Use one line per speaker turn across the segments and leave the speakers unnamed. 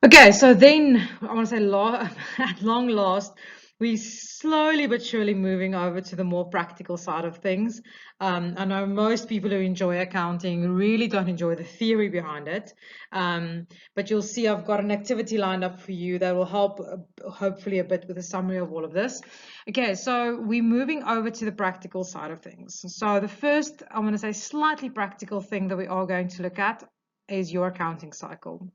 Okay, so then I want to say at long last, we slowly but surely moving over to the more practical side of things. I know most people who enjoy accounting really don't enjoy the theory behind it, but you'll see I've got an activity lined up for you that will help, hopefully, a bit with a summary of all of this. Okay, so we're moving over to the practical side of things. So the first, I want to say, slightly practical thing that we are going to look at is your accounting cycle.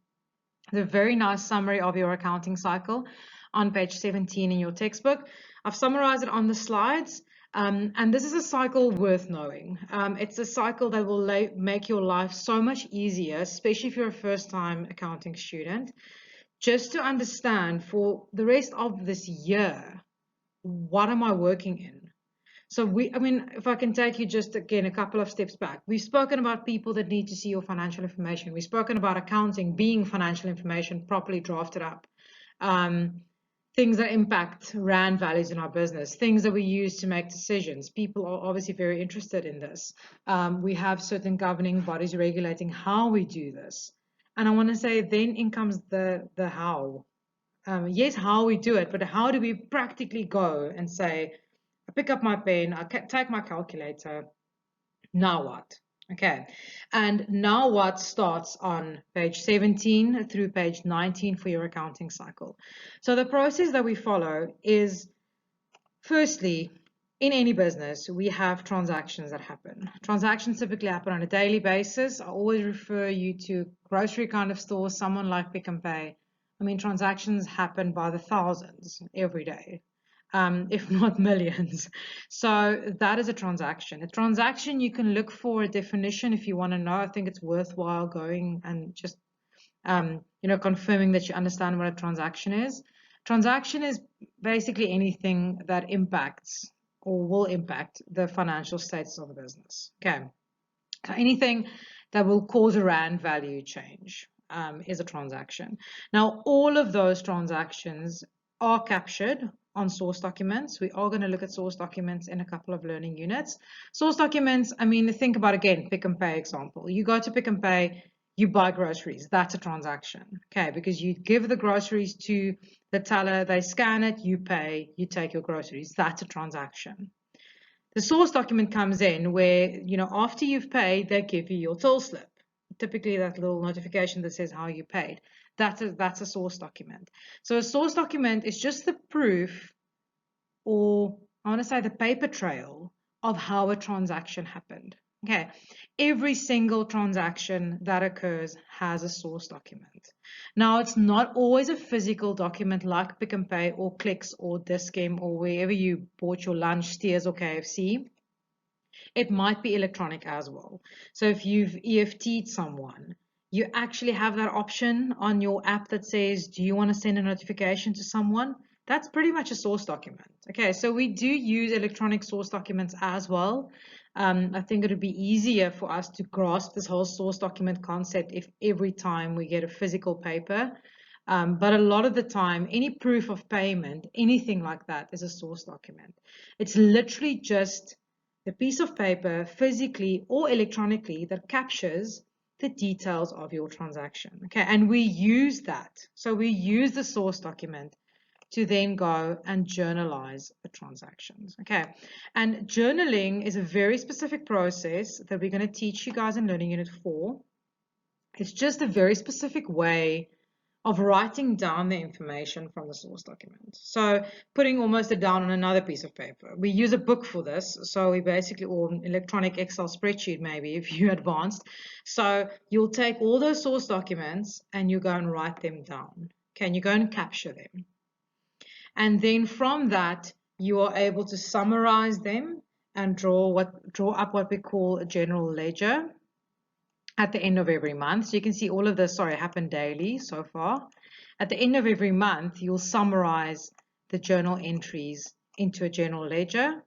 The very nice summary of your accounting cycle on page 17 in your textbook. I've summarized it on the slides. And this is a cycle worth knowing. It's a cycle that will make your life so much easier, especially if you're a first-time accounting student, just to understand for the rest of this year, what am I working in? So I mean, if I can take you just again a couple of steps back, we've spoken about people that need to see your financial information. We've spoken about accounting being financial information properly drafted up. Um, Things that impact RAND values in our business, things that we use to make decisions. People are obviously very interested in this. We have certain governing bodies regulating how we do this. And I want to say then in comes the how. Yes, how we do it, but how do we practically go and say, I pick up my pen, I take my calculator. Now what? Okay. And now what starts on page 17 through page 19 for your accounting cycle. So the process that we follow is, firstly, in any business, we have transactions that happen. Transactions typically happen on a daily basis. I always refer you to grocery kind of stores, someone like Pick and Pay. I mean, transactions happen by the thousands every day, if not millions. So that is a transaction. A transaction, you can look for a definition if you want to know. I think it's worthwhile going and just confirming that you understand what a transaction is. Transaction is basically anything that impacts or will impact the financial status of a business. Okay, so anything that will cause a RAND value change is a transaction. Now, all of those transactions are captured on source documents. We are going to look at source documents in a couple of learning units. Source documents, I mean, think about again, Pick and Pay example. You go to Pick and Pay, you buy groceries. That's a transaction, okay? Because you give the groceries to the teller, they scan it, you pay, you take your groceries. That's a transaction. The source document comes in where, after you've paid, they give you your till slip. Typically that little notification that says how you paid. That's a source document. So a source document is just the proof, or I want to say the paper trail of how a transaction happened. Okay, every single transaction that occurs has a source document. Now, it's not always a physical document like Pick and Pay or Clicks or Dis-Chem or wherever you bought your lunch, Steers or KFC. It might be electronic as well. So if you've EFT'd someone, you actually have that option on your app that says, do you want to send a notification to someone? That's pretty much a source document. Okay, so we do use electronic source documents as well. I think it would be easier for us to grasp this whole source document concept if every time we get a physical paper. But a lot of the time, any proof of payment, anything like that is a source document. It's literally just the piece of paper physically or electronically that captures the details of your transaction. Okay, and we use that. So we use the source document to then go and journalize the transactions. Okay, and journaling is a very specific process that we're going to teach you guys in Learning Unit 4. It's just a very specific way of writing down the information from the source document. So putting almost it down on another piece of paper. We use a book for this. So we basically, or an electronic Excel spreadsheet maybe if you're advanced. So you'll take all those source documents and you go and write them down. Okay, and you go and capture them. And then from that, you are able to summarize them and draw up what we call a general ledger at the end of every month. So you can see all of this, happen daily so far. At the end of every month, you'll summarize the journal entries into a general ledger.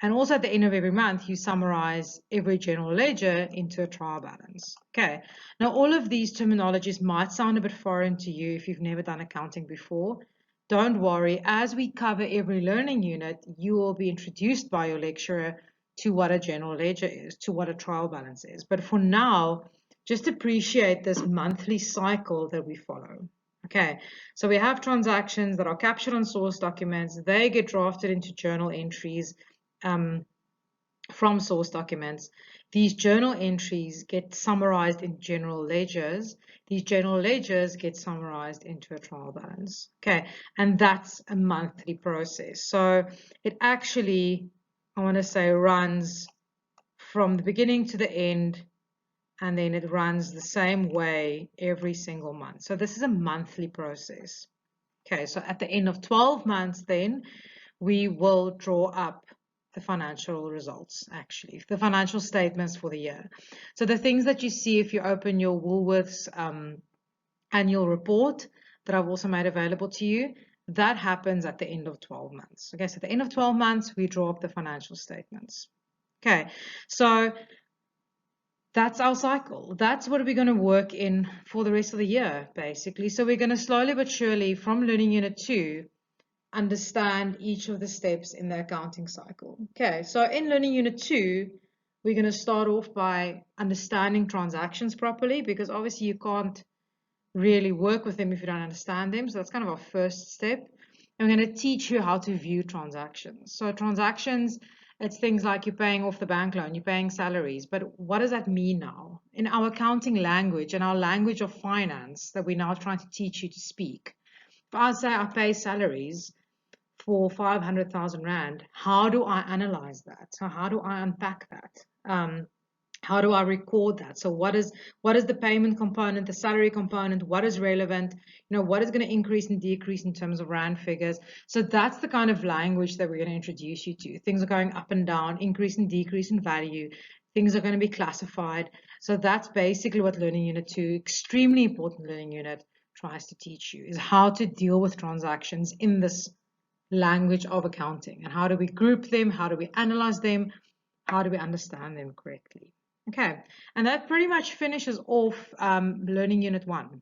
And also at the end of every month, you summarize every general ledger into a trial balance. Okay, now all of these terminologies might sound a bit foreign to you if you've never done accounting before. Don't worry, as we cover every learning unit, you will be introduced by your lecturer to what a general ledger is, to what a trial balance is. But for now, just appreciate this monthly cycle that we follow. Okay, so we have transactions that are captured on source documents. They get drafted into journal entries from source documents. These journal entries get summarized in general ledgers. These general ledgers get summarized into a trial balance. Okay, and that's a monthly process. So it actually, I want to say, runs from the beginning to the end, and then it runs the same way every single month. So this is a monthly process. Okay, so at the end of 12 months, then we will draw up the financial results, actually, the financial statements for the year. So the things that you see if you open your Woolworths annual report that I've also made available to you, that happens at the end of 12 months. Okay, so at the end of 12 months, we draw up the financial statements. Okay, so that's our cycle. That's what we're going to work in for the rest of the year, basically. So we're going to slowly but surely, from Learning Unit 2, understand each of the steps in the accounting cycle. Okay, so in Learning Unit 2, we're going to start off by understanding transactions properly, because obviously you can't really work with them if you don't understand them. So that's kind of our first step. And we're going to teach you how to view transactions. So transactions, it's things like you're paying off the bank loan, you're paying salaries. But what does that mean now? In our accounting language and our language of finance that we're now trying to teach you to speak, if I say I pay salaries for 500,000 Rand, how do I analyze that? So how do I unpack that? How do I record that? So what is the payment component, the salary component, what is relevant, what is going to increase and decrease in terms of Rand figures? So that's the kind of language that we're going to introduce you to. Things are going up and down, increase and decrease in value. Things are going to be classified. So that's basically what Learning Unit 2, extremely important learning unit, tries to teach you, is how to deal with transactions in this language of accounting. And how do we group them? How do we analyze them? How do we understand them correctly? Okay, and that pretty much finishes off Learning Unit 1.